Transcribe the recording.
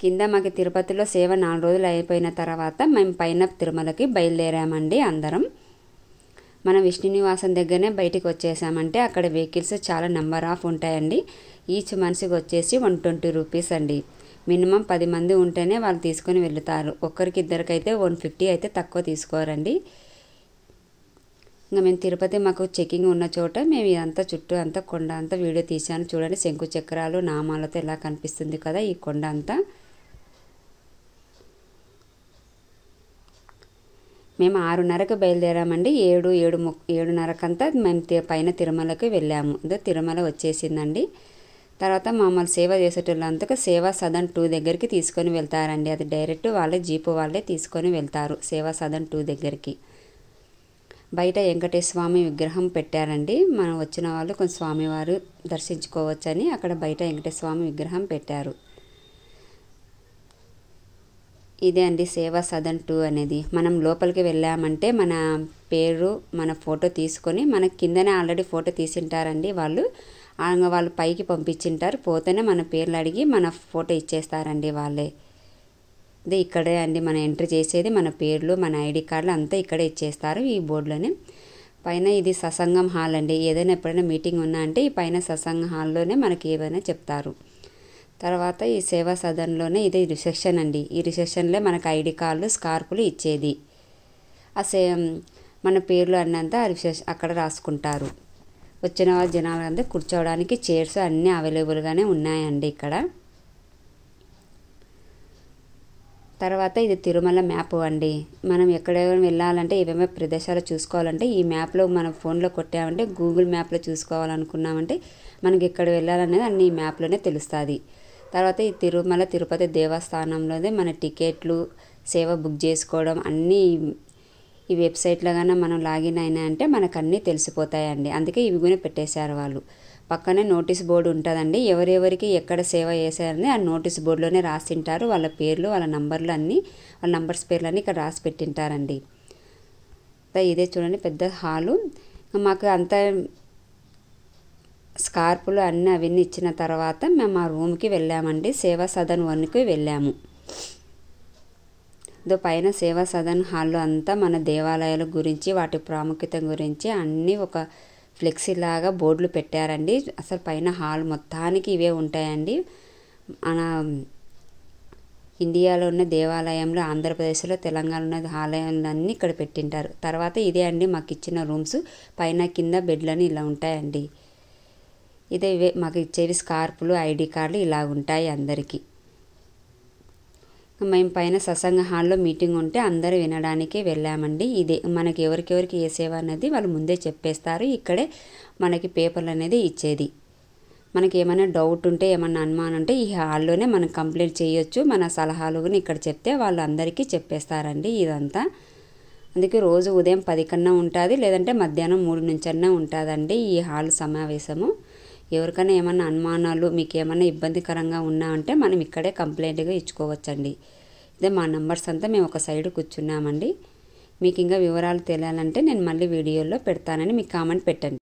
కింద మాకు తిరుపతిలో సేవ 4 రోజులు అయిపోయిన తర్వాత మేము పైన తిరుమలకి బయలుదేరామండి అందరం. మనం విష్ణు నివాసం దగ్గరనే బయటికి వచ్చేసామంటే అక్కడ వెహికల్స్ చాలా నెంబర్ ఆఫ్ ఉంటాయండి. ఈచ్ మనిషికి వచ్చేసి 120 రూపీస్ అండి. మినిమం 10 మంది ఉంటేనే వాళ్ళు తీసుకొని వెళ్తారు. ఒక్కరికి ఇద్దరికైతే 150 అయితే తక్కువ తీసుకోరండి. ఇంకా మేము తిరుపతి మాకు చెకింగ్ ఉన్న చోట మేము ఇదంతా చుట్టూ అంతా కొండ అంతా వీడియో తీసాను చూడండి. శంకు చక్రాలు నామాలతో ఎలా కనిపిస్తుంది కదా ఈ కొండ అంతా. మేము 6:30కి బయలుదేరామండి. 7:30కంతా మేము పైన తిరుమలకి వెళ్ళాము. ఇదో తిరుమల వచ్చేసిందండి. తర్వాత మమ్మల్ని సేవ చేసేటోళ్ళంతకు సేవా సదన్ 2 దగ్గరికి తీసుకొని వెళ్తారండి. అది డైరెక్ట్ వాళ్ళే జీపు వాళ్ళే తీసుకొని వెళ్తారు సేవా సదన్ 2 దగ్గరికి. బయట వెంకటేశ్వర స్వామి విగ్రహం పెట్టారండి. మనం వచ్చిన వాళ్ళు కొంచెం స్వామివారు దర్శించుకోవచ్చని అక్కడ బయట వెంకటేశ్వర స్వామి విగ్రహం పెట్టారు. ఇదే అండి సేవా సదన్ 2 అనేది. మనం లోపలికి వెళ్ళామంటే మన పేరు మన ఫోటో తీసుకొని మన కిందనే ఆల్రెడీ ఫోటో తీసింటారండి వాళ్ళు. వాళ్ళు పైకి పంపించింటారు. పోతేనే మన పేర్లు అడిగి మన ఫోటో ఇచ్చేస్తారండి వాళ్ళే. ఇది ఇక్కడే అండి మన ఎంట్రీ చేసేది. మన పేర్లు మన ఐడి కార్డులు అంతా ఇక్కడే ఇచ్చేస్తారు ఈ బోర్డులోనే. పైన ఇది సత్సంగం హాల్ అండి. ఏదైనా ఎప్పుడైనా మీటింగ్ ఉన్నా అంటే ఈ పైన సత్సంగ హాల్లోనే మనకి ఏమైనా చెప్తారు. తర్వాత ఈ సేవా సదన్లోనే ఇది రిసెప్షన్ అండి. ఈ రిసెప్షన్లో మనకు ఐడి కార్డులు స్కార్పులు ఇచ్చేది. మన పేర్లు అన్నంతా రిసెప్షన్ అక్కడ రాసుకుంటారు. వచ్చిన జనాలంతా కూర్చోవడానికి చైర్స్ అన్నీ అవైలబుల్గానే ఉన్నాయండి ఇక్కడ. తర్వాత ఇది తిరుమల మ్యాప్ అండి. మనం ఎక్కడైనా వెళ్ళాలంటే ఏమేమి ప్రదేశాలు చూసుకోవాలంటే ఈ మ్యాప్లో మనం ఫోన్లో కొట్టామంటే గూగుల్ మ్యాప్లో చూసుకోవాలనుకున్నామంటే మనకి ఎక్కడ వెళ్ళాలనేది అన్ని ఈ మ్యాప్లోనే తెలుస్తుంది. తర్వాత ఈ తిరుమల తిరుపతి దేవస్థానంలోనే మన టికెట్లు సేవ బుక్ చేసుకోవడం అన్నీ ఈ వెబ్సైట్లో కానీ మనం లాగిన్ అయినా అంటే మనకు అన్నీ తెలిసిపోతాయండి. అందుకే ఇవి కూడా పెట్టేశారు వాళ్ళు. పక్కనే నోటీస్ బోర్డు ఉంటుందండి. ఎవరెవరికి ఎక్కడ సేవ చేశారని ఆ నోటీస్ బోర్డులోనే రాసింటారు. వాళ్ళ పేర్లు వాళ్ళ నంబర్లు అన్నీ వాళ్ళ నంబర్స్ పేర్లు అన్నీ ఇక్కడ రాసి పెట్టింటారండి. ఇదే చూడండి పెద్ద హాలు. మాకు అంత స్కార్పులు అన్నీ అవన్నీ ఇచ్చిన తర్వాత మేము ఆ రూమ్కి వెళ్ళామండి. సేవా సదన్ 1కి వెళ్ళాము. పైన సేవా సదన్ హాల్లో అంతా మన దేవాలయాల గురించి వాటి ప్రాముఖ్యత గురించి అన్నీ ఒక ఫ్లెక్సీ లాగా బోర్డులు పెట్టారండి. అసలు పైన హాల్ మొత్తానికి ఇవే ఉంటాయండి. మన ఇండియాలో ఉన్న దేవాలయంలో ఆంధ్రప్రదేశ్లో తెలంగాణలో ఉన్న ఆలయాలన్నీ ఇక్కడ పెట్టింటారు. తర్వాత ఇదే అండి మాకు ఇచ్చిన రూమ్స్. పైన కింద బెడ్లని ఇలా ఉంటాయండి. ఇదే ఇవే మాకు ఇచ్చేవి స్కార్పులు ఐడి కార్డులు ఇలా ఉంటాయి అందరికీ. మేము పైన సత్సంగ హాల్లో మీటింగ్ ఉంటే అందరూ వినడానికి వెళ్ళామండి. ఇదే మనకి ఎవరికెవరికి ఏ సేవ అనేది వాళ్ళు ముందే చెప్పేస్తారు. ఇక్కడే మనకి పేపర్లు అనేది ఇచ్చేది. మనకి ఏమైనా డౌట్ ఉంటే ఏమన్నా అనుమానం ఉంటే ఈ హాల్లోనే మనం కంప్లైంట్ చేయొచ్చు. మన సలహాలు కూడా ఇక్కడ చెప్తే వాళ్ళు అందరికీ చెప్పేస్తారండి ఇదంతా. అందుకే రోజు ఉదయం 10 కన్నా ఉంటుంది, లేదంటే మధ్యాహ్నం 3 నుంచన్నా ఉంటుందండి ఈ హాల్ సమావేశము. ఎవరికైనా ఏమన్నా అనుమానాలు మీకు ఏమన్నా ఇబ్బందికరంగా ఉన్నా అంటే మనం ఇక్కడే కంప్లైంట్గా ఇచ్చుకోవచ్చండి. ఇదే మా నంబర్స్ అంతా మేము ఒక సైడ్ కూర్చున్నామండి. మీకు ఇంకా వివరాలు తెలియాలంటే నేను మళ్ళీ వీడియోలో పెడతానని మీకు కామెంట్ పెట్టండి.